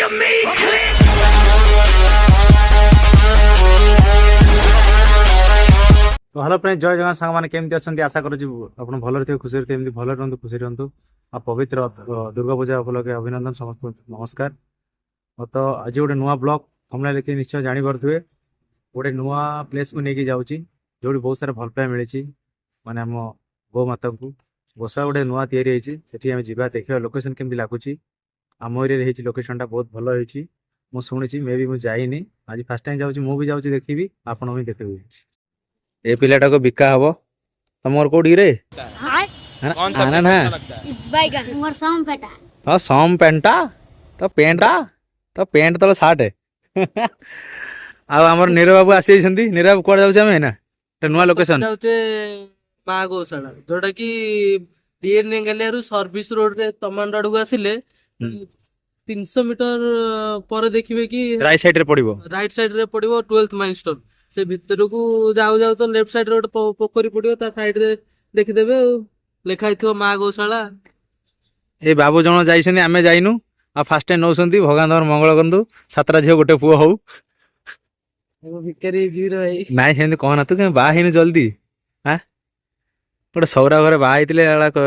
तो hello friends, जय जगन्नाथ सांग मैंने केमती अच्छा आशा करुँच आप भल थे खुशी थे भल रुहतु खुशी रुहतु आ पवित्र दुर्गा पूजा उपलक्षे अभिनंदन समस्त नमस्कार। तो आज गोटे नुआ ब्लॉग हमने लेकिन निश्चय जापे गोटे नुआ प्लेस को लेकिन जाऊँगी जो बहुत सारा भल पाए मिली माने आम गौ माता को गोसा गोटे नुआ या जावा देखा लोकेशन केमती लगुच आम एरिया लोकेशन बहुत भल होती मुझे मे भी मुझे जाइनी आज फास्ट टाइम जाऊँगी मुझे जाऊँगी देखी आपण भी देखी ए पिलाटा को बिका हम तुम कौटी रे ना ना हाँ सम पेंटा तो पेंट तो सार्ट आमर नीरव बाबू आसी नीरव बाबू कौन जाऊँ ना नुआ लोकेशन माँ गौशाला जोटा कि डीएनए गलियारू सर्विस रोड रे तमांडो आड़ू आसिले 300 मीटर पर देखिए कि राइट साइड रे पड़िबो 12th माइलस्टोन से भीतर को जाऊ जाऊ तो लेफ्ट साइड रे पोखरी पड़िबो ता साइड रे देखिदेबे लिखा हिथो माँ गौशाला। ए बाबू जण जाइछनी आमे जाइनु आ फास्ट टाइम नौसंती भगवान तमर मंगल करंतु सातरा झियो गोटे पुओ हो एगो भिकारी गिर भाई नाइ हेंद कहना तू के बा हिन जल्दी हां गोटे सौरा घरे बा आइतिले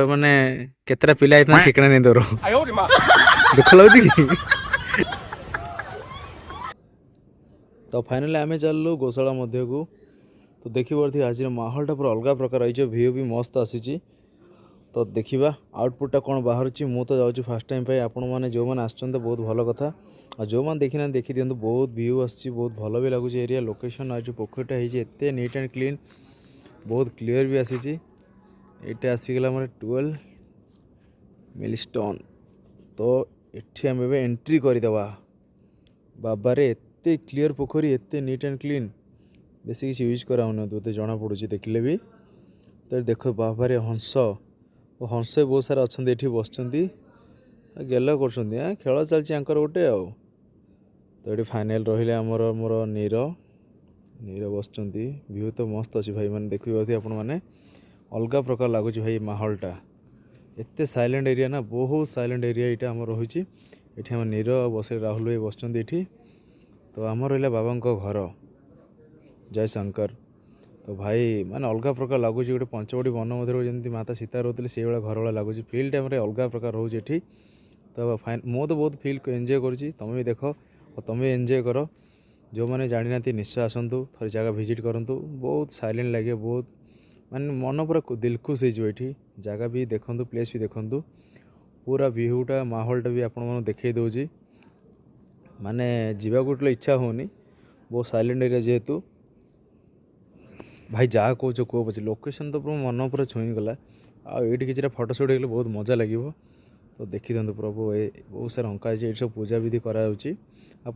माने केतरा पिला इतना ठिकना नै तोर दुख लगुची कि तो फाइनली आम चलू गौशाला मध्य को तो देखी आज माहौलटा पूरा अलग प्रकार रही व्यू भी मस्त आसी तो देखा आउटपुटा कौन बाहर मु तो जाऊँ फास्ट टाइम पे आपण मैंने जो मैंने आसते बहुत भल कथा और जो मैंने देखी ना देखी दिखाँ बहुत व्यू आसी बहुत भल भी लगुच एरिया लोकेशन आज पोखरीटा होते नीट एंड क्लीन बहुत क्लीयर भी आसी ये आसीगला मोर 12 मिलस्टोन तो ये आम एंट्री करदेवा बाबा रे एते क्लीयर पोखरी एते नीट एंड क्लीन बेसी किसी यूज कराऊन तो जना पड़ुची देखिले भी तो देख बाबारे हंस हंस बहुत सारा अच्छा ये बस गेल कर खेल चलती गोटे आउ तो ये फाइनाल रही आमर मोर नीर नीर बस व्यू तो मस्त अच्छी भाई मैंने देखिए आपण मैंने अलग प्रकार लगुच भाई माहौलटा एते साइलेंट एरिया ना बहुत साइलेंट एरिया ये आम रही ये आम नीर बस राहुल भाई बस तो आम रहा बाबा घर जय शंकर तो भाई माने अलग प्रकार लगुच गोटे पंचवटी वन मध्य जमी माता सीता रोते से भाई घर वाला लगुच फिल टाइम अलग प्रकार रोचे ये तो फाइन मो तो बहुत फिल एंजॉय करुँची तुम भी देख और तुम एंजॉय कर जो मैंने जानी ना निश्चय आसतु थे जगह विजिट करूँ बहुत साइलेंट लगे बहुत माने मन पूरा दिल खुश हो जगह भी देखु प्लेस भी देखु पूरा व्यूटा माहौलटा भी आपण देखई दूसरी माने जीवा गोटे इच्छा होनी बहुत साइलेंट एरिया जेहेतु भाई जहाँ कौच कह पचे लोकेशन तो पूरा मन पूरा छुई गला आठ कि फटो सुट हो बहुत मजा लगे तो देखी दिखाँ प्रभु ये बहुत सारा अंका ये सब पूजा विधि करा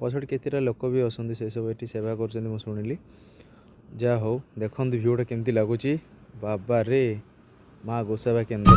पछड़ केतटा लोक भी अच्छा से सब ये सेवा कर शुणिली जहाँ हो देखो भ्यूटा केमती लगुच बाबा रे माँ गोसेबा केंद्र।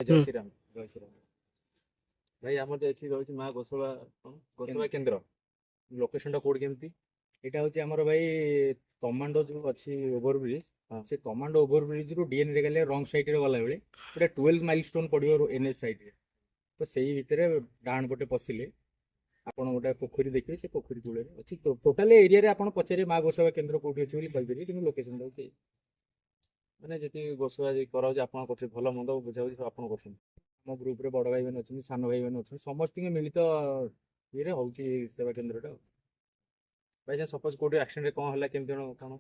जय श्री राम जय श्री राम भाई आम जो ये रही माँ गोसेबा केंद्र लोकेशन कोड केमती এটা হচ্ছে আমার ভাই কমান্ডো যে ଅଛି ওভরବ୍ରିଜ ସେ କମାଣ୍ଡୋ ଓଭରବ୍ରିଜ ରୁ ଡିଏନ୍ ରେ ଗଲେ ରଙ୍ଗ ସାଇଡ୍ ରେ ଗଲା ବେଳେ ଗୋଟେ 12 ମାଇଲଷ୍ଟୋନ ପଡିବ ଏନ୍ଏଚ୍ ସାଇଡ୍ ରେ ତ ସେଇ ଭିତରେ ଡାହାଣ ପଟେ ପଶିଲେ ଆପଣ ଗୋଟେ ପୋଖରୀ ଦେଖିବେ ସେ ପୋଖରୀ କୂଳରେ ଅଛି ଟୋଟାଲ ଏରିଆରେ ଆପଣ ପଚାରିବେ ମା ଗୋସେବା କେନ୍ଦ୍ର କୋଉଠି ଅଛି ବୋଲି କହିପାରିବେ କିନ୍ତୁ ଲୋକେସନ ଦଉଛି ମାନେ ଯେତିକି ଗୋସେବା କରାଉଛି ଆପଣ କରୁଛନ୍ତି ଭଲ ମନ୍ଦ ବୁଝାବୁଝି ସବୁ ଆପଣ କରୁଛନ୍ତି ଆମ ଗ୍ରୁପରେ ବଡ ଭାଇ ମାନେ ଅଛନ୍ତି ସାନ ଭାଇ ମାନେ ଅଛନ୍ତି ସମସ୍ତଙ୍କ ମିଳିତ ଇଏରେ ହଉଛି ସେବା କେନ୍ଦ୍ରଟା ଭାଇ ସପୋଜ କୋଉଠି ଆକ୍ସିଡେଣ୍ଟ କଣ ହେଲା କେମିତି କଣ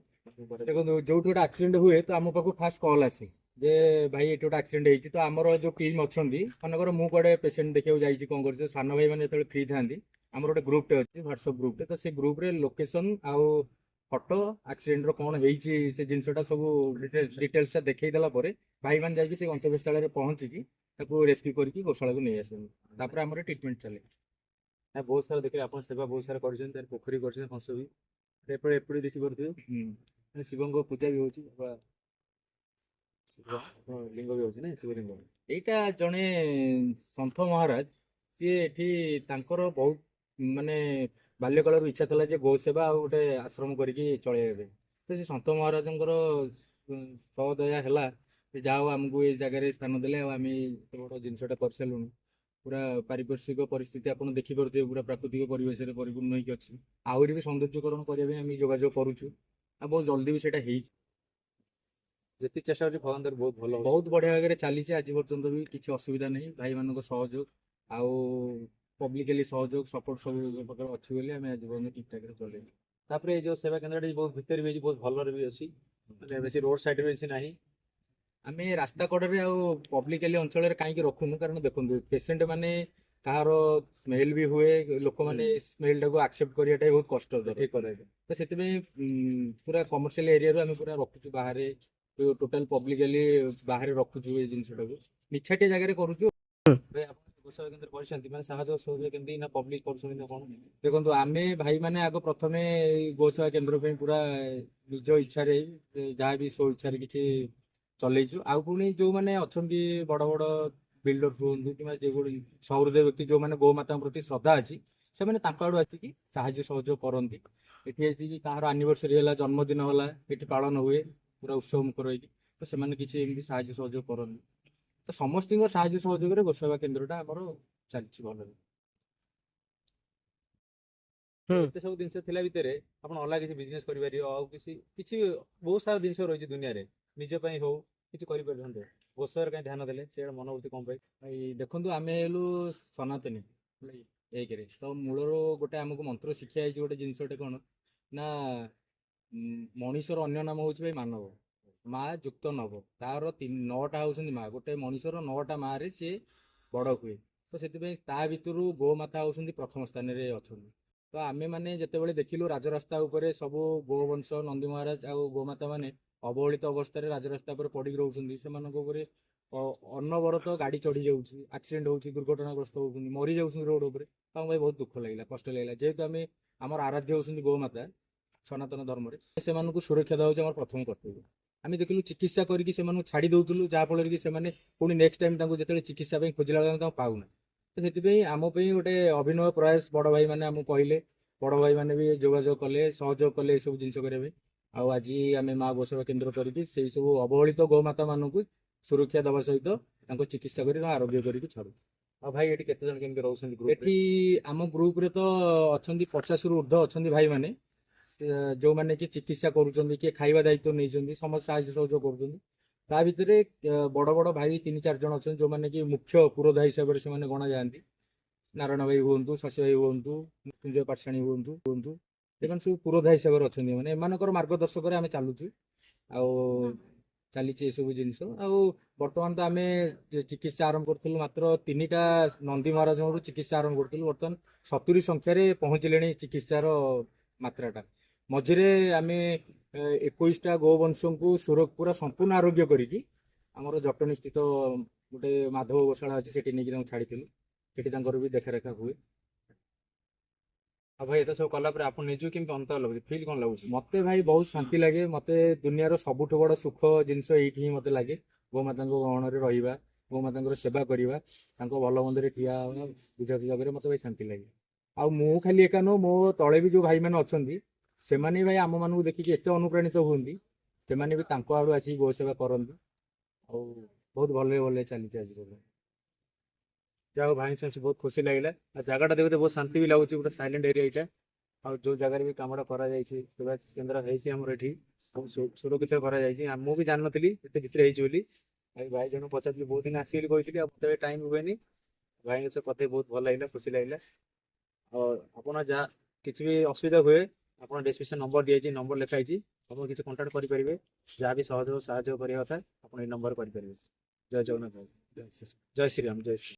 ଦେଖନ୍ତୁ ଯୋଉଠି ଗୋଟେ ଆକ୍ସିଡେଣ୍ଟ ହୁଏ ତ ଆମ ପାଖକୁ ଫାଷ୍ଟ କଲ୍ ଆସେ ଯେ ଭାଇ ଏଠି ଗୋଟେ ଆକ୍ସିଡେଣ୍ଟ ହେଇଛି ତ ଆମର ଯୋଉ ଟିମ୍ ଅଛନ୍ତି ମନେକର ମୁଁ କୁଆଡେ ପେସେଣ୍ଟ ଦେଖିବାକୁ ଯାଇଛି କଣ କରୁଛି ସାନ ଭାଇ ମାନେ ଯେତେବେଳେ ଫ୍ରି ଥାନ୍ତି ଆମର ଗୋଟେ ଗ୍ରୁପଟେ ଅଛି ହ୍ୱାଟ୍ସଆପ୍ ଗ୍ରୁପଟେ ତ ସେ ଗ୍ରୁପରେ ଲୋକେସନ ଆଉ ଫଟୋ ଆକ୍ସିଡେଣ୍ଟର କଣ ହେଇଛି ସେ ଜିନିଷଟା ସବୁ ଡିଟେଲ୍ସଟା ଦେଖେଇ ଦେଲା ପରେ ଭାଇମାନେ ଯାଇକି ସେ ଗନ୍ତବ୍ୟସ୍ଥଳରେ ପହଞ୍ଚିକି ତାକୁ ରେସ୍କ୍ୟୁ କରିକି ଗୋଶାଳାକୁ ନେଇ ଆସନ୍ତି ତାପରେ ଆମର ଟ୍ରିଟମେଣ୍ଟ ଚାଲେ ନା ବହୁତ ସାରା ଦେଖିଲେ ଆପଣ ସେବା ବହୁତ ସାରା କରିଛନ୍ତି ତାର ପୋଖରୀ କରିଛନ୍ତି ହଂସ ବି ଏପଟେ ଏପଟେ ଦେଖିପାରୁଥିବେ ଶିବଙ୍କ ପୂଜା ବି ହଉଛି ଲିଙ୍ଗ ବି ହଉଛି ନା ଶିବଲିଙ୍ଗ ଏଇଟା ଜଣେ ସନ୍ଥ ମହାରାଜ ସିଏ ଏଠି ତାଙ୍କର ବହୁତ ମାନେ ବାଲ୍ୟକାଳରୁ ଇଚ୍ଛା ଥିଲା ଯେ ଗୋ ସେବା ଆଉ ଗୋଟେ ଆଶ୍ରମ କରିକି ଚଳେଇବେ ତ ସେ ସନ୍ଥ ମହାରାଜଙ୍କର ସହଦୟା ହେଲା ଯାହା ହଉ ଆମକୁ ଏ ଜାଗାରେ ସ୍ଥାନ ଦେଲେ ଆଉ ଆମେ ଏତେ ବଡ଼ ଜିନିଷଟା କରିସାରିଲୁଣି ପୁରା ପାରିପାର୍ଶ୍ୱିକ ପରିସ୍ଥିତି ଆପଣ ଦେଖିପାରୁଥିବେ ପୁରା ପ୍ରାକୃତିକ ପରିବେଶରେ ପରିପୂର୍ଣ୍ଣ ହେଇକି ଅଛି ଆହୁରି ବି ସୌନ୍ଦର୍ଯ୍ୟକରଣ କରିବା ପାଇଁ ଆମେ ଯୋଗାଯୋଗ କରୁଛୁ ଆଉ ବହୁତ ଜଲ୍ଦି ବି ସେଇଟା ହେଇଛି ଯେତିକି ଚେଷ୍ଟା କରୁଛି ଭଗବାନ ବହୁତ ଭଲ ବହୁତ ବଢିଆ ଭାବରେ ଚାଲିଛି ଆଜି ପର୍ଯ୍ୟନ୍ତ ବି କିଛି ଅସୁବିଧା ନାହିଁ ଭାଇମାନଙ୍କ ସହଯୋଗ ଆଉ ପବ୍ଲିକାଲି ସହଯୋଗ ସପୋର୍ଟ ସବୁ ପ୍ରକାର ଅଛି ବୋଲି ଆମେ ଆଜି ପର୍ଯ୍ୟନ୍ତ ଠିକ୍ ଠାକ୍ରେ ଚଲେଇଛୁ ତାପରେ ଏଇ ଯୋଉ ସେବା କେନ୍ଦ୍ରଟି ବହୁତ ଭିତରେ ବି ହେଇଛି ବହୁତ ଭଲରେ ବି ଅଛି ମାନେ ବେଶୀ ରୋଡ ସାଇଡରେ ବେଶୀ ନାହିଁ ଆମେ ରାସ୍ତା କଡ଼ରେ ଆଉ ପବ୍ଲିକାଲି ଅଞ୍ଚଳରେ କାହିଁକି ରଖୁନୁ କାରଣ ଦେଖନ୍ତୁ ପେସେଣ୍ଟ ମାନେ କାହାର ସ୍ମେଲ ବି ହୁଏ ଲୋକମାନେ ସ୍ମେଲଟାକୁ ଆକ୍ସେପ୍ଟ କରିବାଟା ବହୁତ କଷ୍ଟ ତ ସେଥିପାଇଁ ପୁରା କମର୍ସିଆଲ ଏରିଆରୁ ଆମେ ପୁରା ରଖୁଛୁ ବାହାରେ ଟୋଟାଲ ପବ୍ଲିକାଲି ବାହାରେ ରଖୁଛୁ ଏଇ ଜିନିଷଟାକୁ ନିଛାଟିଆ ଜାଗାରେ କରୁଛୁ ଗୋସେବା କେନ୍ଦ୍ର କରିଛନ୍ତି ମାନେ ସାହାଯ୍ୟ ସହଯୋଗ କେମିତି ନା ପବ୍ଲିକ କରୁଛନ୍ତି ନା କଣ ଦେଖନ୍ତୁ ଆମେ ଭାଇମାନେ ଆଗ ପ୍ରଥମେ ଗୋସେବା କେନ୍ଦ୍ର ପାଇଁ ପୁରା ନିଜ ଇଚ୍ଛାରେ ଯାହା ବି ସ୍ୱ ଇଚ୍ଛାରେ କିଛି ଚଲେଇଛୁ ଆଉ ପୁଣି ଯୋଉମାନେ ଅଛନ୍ତି ବଡ ବଡ ବିଲ୍ଡର ହୁଅନ୍ତୁ କିମ୍ବା ଯେଭଳି ସହୃଦୟ ବ୍ୟକ୍ତି ଯୋଉମାନେ ଗୋମାତାଙ୍କ ପ୍ରତି ଶ୍ରଦ୍ଧା ଅଛି ସେମାନେ ତାଙ୍କ ଆଡୁ ଆସିକି ସାହାଯ୍ୟ ସହଯୋଗ କରନ୍ତି ଏଠି ଆସିକି କାହାର ଆନିଭର୍ସରୀ ହେଲା ଜନ୍ମଦିନ ହେଲା ଏଠି ପାଳନ ହୁଏ ପୁରା ଉତ୍ସବ ମୁଖର ହେଇକି ତ ସେମାନେ କିଛି ଏମିତି ସାହାଯ୍ୟ ସହଯୋଗ କରନ୍ତି ତ ସମସ୍ତଙ୍କ ସାହାଯ୍ୟ ସହଯୋଗରେ ଗୋସେବା କେନ୍ଦ୍ରଟା ଆମର ଚାଲିଛି ଭଲରେ ଏତେ ସବୁ ଜିନିଷ ଥିଲା ଭିତରେ ଆପଣ ଅଲଗା କିଛି ବିଜନେସ କରିପାରିବ ଆଉ କିଛି କିଛି ବହୁତ ସାରା ଜିନିଷ ରହିଛି ଦୁନିଆରେ ନିଜ ପାଇଁ ହଉ କିଛି କରିପାରିଥାନ୍ତେ ଗୋସେବାରେ କାହିଁ ଧ୍ୟାନ ଦେଲେ ସେ ମନୋବୃତ୍ତି କଣ ପାଇଁ ଭାଇ ଦେଖନ୍ତୁ ଆମେ ହେଲୁ ସନାତନୀ ଏକରେ ତ ମୂଳରୁ ଗୋଟେ ଆମକୁ ମନ୍ତ୍ର ଶିକ୍ଷା ହେଇଛି ଗୋଟେ ଜିନିଷଟେ କଣ ନା ମଣିଷର ଅନ୍ୟ ନାମ ହଉଛି ଭାଇ ମାନବ ମା ଯୁକ୍ତ ନବ ତାର 9ଟା ହଉଛନ୍ତି ମା ଗୋଟେ ମଣିଷର 9ଟା ମାରେ ସିଏ ବଡ ହୁଏ ତ ସେଥିପାଇଁ ତା ଭିତରୁ ଗୋମାତା ହଉଛନ୍ତି ପ୍ରଥମ ସ୍ଥାନରେ ଅଛନ୍ତି ତ ଆମେ ମାନେ ଯେତେବେଳେ ଦେଖିଲୁ ରାଜରାସ୍ତା ଉପରେ ସବୁ ଗୋବଂଶ ନନ୍ଦୀ ମହାରାଜ ଆଉ ଗୋମାତା ମାନେ ଅବହେଳିତ ଅବସ୍ଥାରେ ରାଜରାସ୍ତା ଉପରେ ପଡିକି ରହୁଛନ୍ତି ସେମାନଙ୍କ ଉପରେ ଅନବରତ ଗାଡି ଚଢି ଯାଉଛି ଆକ୍ସିଡେଣ୍ଟ ହଉଛି ଦୁର୍ଘଟଣାଗ୍ରସ୍ତ ହଉଛନ୍ତି ମରି ଯାଉଛନ୍ତି ରୋଡ ଉପରେ ତାଙ୍କ ପାଇଁ ବହୁତ ଦୁଃଖ ଲାଗିଲା କଷ୍ଟ ଲାଗିଲା ଯେହେତୁ ଆମେ ଆମର ଆରାଧ୍ୟ ହଉଛନ୍ତି ଗୋମାତା ସନାତନ ଧର୍ମରେ ସେମାନଙ୍କୁ ସୁରକ୍ଷା ଦେବା ହଉଛି ଆମର ପ୍ରଥମ କର୍ତ୍ତବ୍ୟ ଆମେ ଦେଖିଲୁ ଚିକିତ୍ସା କରିକି ସେମାନଙ୍କୁ ଛାଡି ଦଉଥିଲୁ ଯାହାଫଳରେ କି ସେମାନେ ପୁଣି ନେକ୍ସଟ ଟାଇମ ତାଙ୍କୁ ଯେତେବେଳେ ଚିକିତ୍ସା ପାଇଁ ଖୋଜିଲା ବେଳେ ତାଙ୍କୁ ପାଉନା ତ ସେଥିପାଇଁ ଆମ ପାଇଁ ଗୋଟେ ଅଭିନବ ପ୍ରୟାସ ବଡ଼ ଭାଇମାନେ ଆମକୁ କହିଲେ, ବଡ଼ ଭାଇମାନେ ବି ଯୋଗାଯୋଗ କଲେ, ସହଯୋଗ କଲେ ଏସବୁ ଜିନିଷ କରିବା ପାଇଁ। ଆଉ ଆଜି ଆମେ ମା ଗୋସେବା କେନ୍ଦ୍ର କରିକି ସେଇ ସବୁ ଅବହେଳିତ ଗୋମାତା ମାନଙ୍କୁ ସୁରକ୍ଷା ଦେବା ସହିତ ତାଙ୍କୁ ଚିକିତ୍ସା କରି ତାଙ୍କୁ ଆରୋଗ୍ୟ କରିକି ଛାଡ଼ୁ। ଆଉ ଭାଇ ଏଠି କେତେ ଜଣ କେମିତି ରହୁଛନ୍ତି ଗ୍ରୁପରେ? ଏଠି ଆମ ଗ୍ରୁପରେ ତ ଅଛନ୍ତି 50ରୁ ଉର୍ଦ୍ଧ୍ୱ ଅଛନ୍ତି ଭାଇମାନେ, ଯୋଉମାନେ କି ଚିକିତ୍ସା କରୁଛନ୍ତି, କିଏ ଖାଇବା ଦାୟିତ୍ୱ ନେଇଛନ୍ତି, ସମସ୍ତେ ସାହାଯ୍ୟ ସହଯୋଗ କରୁଛନ୍ତି। ତା ଭିତରେ ବଡ଼ ବଡ଼ ଭାଇ 3-4 ଜଣ ଅଛନ୍ତି ଯୋଉମାନେ କି ମୁଖ୍ୟ ପୁରୋଧା ହିସାବରେ ସେମାନେ ଗଣାଯାଆନ୍ତି। ନାରାୟଣ ଭାଇ ହୁଅନ୍ତୁ, ଶଶୀ ଭାଇ ହୁଅନ୍ତୁ, ମୃତ୍ୟୁଞ୍ଜୟ ପାଟ୍ସାଣୀ ହୁଅନ୍ତୁ, ଏମାନେ ସବୁ ପୁରୋଧା ହିସାବରେ ଅଛନ୍ତି। ମାନେ ଏମାନଙ୍କର ମାର୍ଗଦର୍ଶକରେ ଆମେ ଚାଲୁଛୁ ଆଉ ଚାଲିଛି ଏସବୁ ଜିନିଷ। ଆଉ ବର୍ତ୍ତମାନ ତ ଆମେ ଚିକିତ୍ସା ଆରମ୍ଭ କରିଥିଲୁ, ମାତ୍ର 3ଟା ନନ୍ଦୀ ମହାରାଜଙ୍କଠୁ ଚିକିତ୍ସା ଆରମ୍ଭ କରିଥିଲୁ। ବର୍ତ୍ତମାନ 70 ସଂଖ୍ୟାରେ ପହଞ୍ଚିଲେଣି ଚିକିତ୍ସାର ମାତ୍ରାଟା। ମଝିରେ ଆମେ 21ଟା ଗୋବଂଶଙ୍କୁ ପୁରା ସମ୍ପୂର୍ଣ୍ଣ ଆରୋଗ୍ୟ କରିକି ଆମର ଜଟଣୀ ସ୍ଥିତ ଗୋଟେ ମାଧବ ଗୋଶାଳା ଅଛି, ସେଠି ନେଇକି ତାଙ୍କୁ ଛାଡ଼ିଥିଲୁ। ସେଠି ତାଙ୍କର ବି ଦେଖାରେଖା ହୁଏ। ଆଉ ଭାଇ ଏତେ ସବୁ କଲା ପରେ ଆପଣ ନିଜକୁ କେମିତି ଅନ୍ତର ଲାଗୁଛି, ଫିଲ୍ କ'ଣ ଲାଗୁଛି? ମତେ ଭାଇ ବହୁତ ଶାନ୍ତି ଲାଗେ। ମତେ ଦୁନିଆର ସବୁଠୁ ବଡ଼ ସୁଖ ଜିନିଷ ଏଇଠି ହିଁ ମତେ ଲାଗେ। ଗୋମାତାଙ୍କ ଗହଣରେ ରହିବା, ଗୋମାତାଙ୍କର ସେବା କରିବା, ତାଙ୍କ ଭଲ ମନ୍ଦରେ ଠିଆ ହେବା, ବୁଝାସୁଝା କରିବା, ମତେ ଭାଇ ଶାନ୍ତି ଲାଗେ। ଆଉ ମୁଁ ଖାଲି ଏକା ନୁହଁ, ମୋ ତଳେ ବି ଯୋଉ ଭାଇମାନେ ଅଛନ୍ତି ସେମାନେ ବି ଭାଇ ଆମମାନଙ୍କୁ ଦେଖିକି ଏତେ ଅନୁପ୍ରାଣିତ ହୁଅନ୍ତି, ସେମାନେ ବି ତାଙ୍କ ଆଡୁ ଆସିକି ଗୋ ସେବା କରନ୍ତି। ଆଉ ବହୁତ ଭଲରେ ଭଲରେ ଚାଲିଛି ଆଜି ପର୍ଯ୍ୟନ୍ତ। ଯାହା ହଉ ଭାଇ ସାଙ୍ଗେ ବହୁତ ଖୁସି ଲାଗିଲା। ଆଉ ଜାଗାଟା ଦେଖୁତେ ବହୁତ ଶାନ୍ତି ବି ଲାଗୁଛି, ଗୋଟେ ସାଇଲେଣ୍ଟ ଏରିଆ ଏଇଟା। ଆଉ ଯୋଉ ଜାଗାରେ ବି କାମଟା କରାଯାଇଛି, ସେବା କେନ୍ଦ୍ର ହେଇଛି ଆମର ଏଠି, ବହୁତ ସୁରକ୍ଷିତ କରାଯାଇଛି। ମୁଁ ବି ଜାଣିନଥିଲି ଏତେ ଭିତରେ ହେଇଛି ବୋଲି। ଭାଇ ଜଣଙ୍କୁ ପଚାରିଥିଲି, ବହୁତ ଦିନ ଆସିବି ବୋଲି କହିଥିଲି, ଆଉ ମତେ ଟାଇମ୍ ହୁଏନି। ଭାଇଙ୍କ ସହ କଥା ହେଇ ବହୁତ ଭଲ ଲାଗିଲା, ଖୁସି ଲାଗିଲା। ଆଉ ଆପଣ ଯାହା କିଛି ବି ଅସୁବିଧା ହୁଏ, ଆପଣ ଡିସ୍କ୍ରିପ୍ସନ ନମ୍ବର ଦିଆଯାଇଛି, ନମ୍ବର ଲେଖା ହେଇଛି, ଆପଣ କିଛି କଣ୍ଟାକ୍ଟ କରିପାରିବେ। ଯାହା ବି ସହଯୋଗ ସାହାଯ୍ୟ କରିବା କଥା ଆପଣ ଏଇ ନମ୍ବର କରିପାରିବେ। ଜୟ ଜଗନ୍ନାଥ ଭାଇ। ଜୟ ଶ୍ରୀରାମ, ଜୟ ଶ୍ରୀ